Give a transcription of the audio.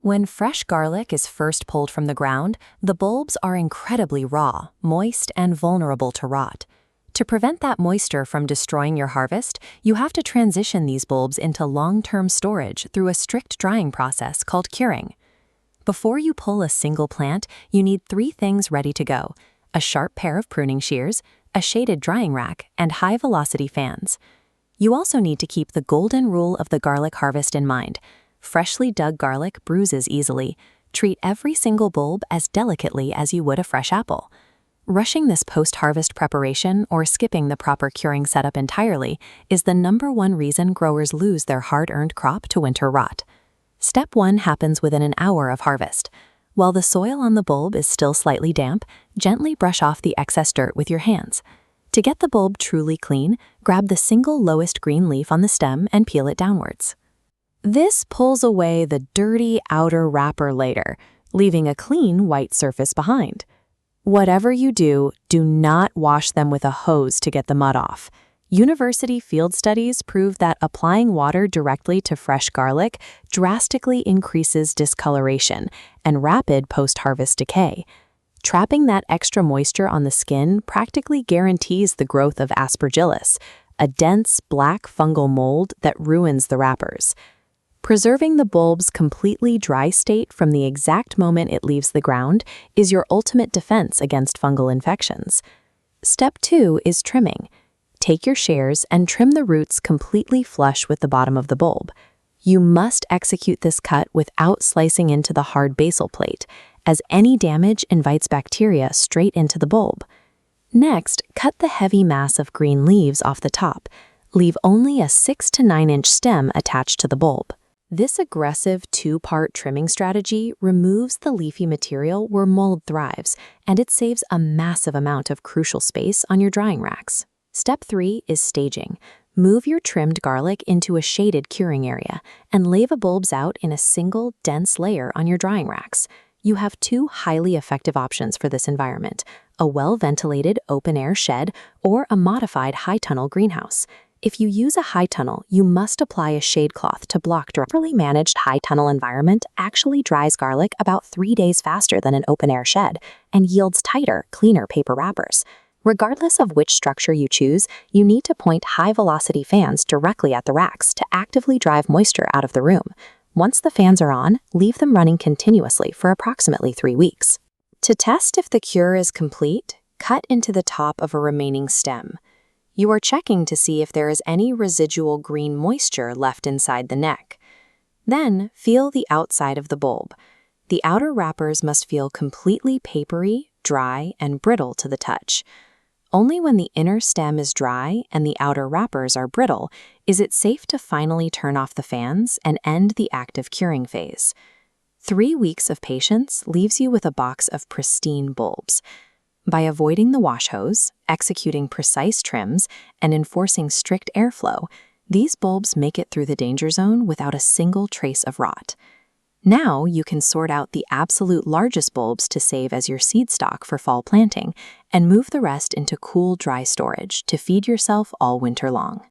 When fresh garlic is first pulled from the ground, the bulbs are incredibly raw, moist, and vulnerable to rot. To prevent that moisture from destroying your harvest, you have to transition these bulbs into long-term storage through a strict drying process called curing. Before you pull a single plant, you need 3 things ready to go: a sharp pair of pruning shears, a shaded drying rack, and high-velocity fans. You also need to keep the golden rule of the garlic harvest in mind. Freshly dug garlic bruises easily. Treat every single bulb as delicately as you would a fresh apple. Rushing this post-harvest preparation or skipping the proper curing setup entirely is the #1 reason growers lose their hard-earned crop to winter rot. Step 1 happens within an hour of harvest. While the soil on the bulb is still slightly damp, gently brush off the excess dirt with your hands. To get the bulb truly clean, grab the single lowest green leaf on the stem and peel it downwards. This pulls away the dirty outer wrapper later, leaving a clean white surface behind. Whatever you do, do not wash them with a hose to get the mud off. University field studies prove that applying water directly to fresh garlic drastically increases discoloration and rapid post-harvest decay. Trapping that extra moisture on the skin practically guarantees the growth of Aspergillus, a dense black fungal mold that ruins the wrappers. Preserving the bulb's completely dry state from the exact moment it leaves the ground is your ultimate defense against fungal infections. Step 2 is trimming. Take your shears and trim the roots completely flush with the bottom of the bulb. You must execute this cut without slicing into the hard basal plate, as any damage invites bacteria straight into the bulb. Next, cut the heavy mass of green leaves off the top. Leave only a 6 to 9 inch stem attached to the bulb. This aggressive 2-part trimming strategy removes the leafy material where mold thrives, and it saves a massive amount of crucial space on your drying racks. Step 3 is staging. Move your trimmed garlic into a shaded curing area and lay the bulbs out in a single, dense layer on your drying racks. You have 2 highly effective options for this environment: a well-ventilated open-air shed or a modified high-tunnel greenhouse. If you use a high tunnel, you must apply a shade cloth to block dirt. A properly managed high tunnel environment actually dries garlic about 3 days faster than an open-air shed and yields tighter, cleaner paper wrappers. Regardless of which structure you choose, you need to point high-velocity fans directly at the racks to actively drive moisture out of the room. Once the fans are on, leave them running continuously for approximately 3 weeks. To test if the cure is complete, cut into the top of a remaining stem. You are checking to see if there is any residual green moisture left inside the neck. Then, feel the outside of the bulb. The outer wrappers must feel completely papery, dry, and brittle to the touch. Only when the inner stem is dry and the outer wrappers are brittle is it safe to finally turn off the fans and end the active curing phase. 3 weeks of patience leaves you with a box of pristine bulbs. By avoiding the wash hose, executing precise trims, and enforcing strict airflow, these bulbs make it through the danger zone without a single trace of rot. Now you can sort out the absolute largest bulbs to save as your seed stock for fall planting and move the rest into cool, dry storage to feed yourself all winter long.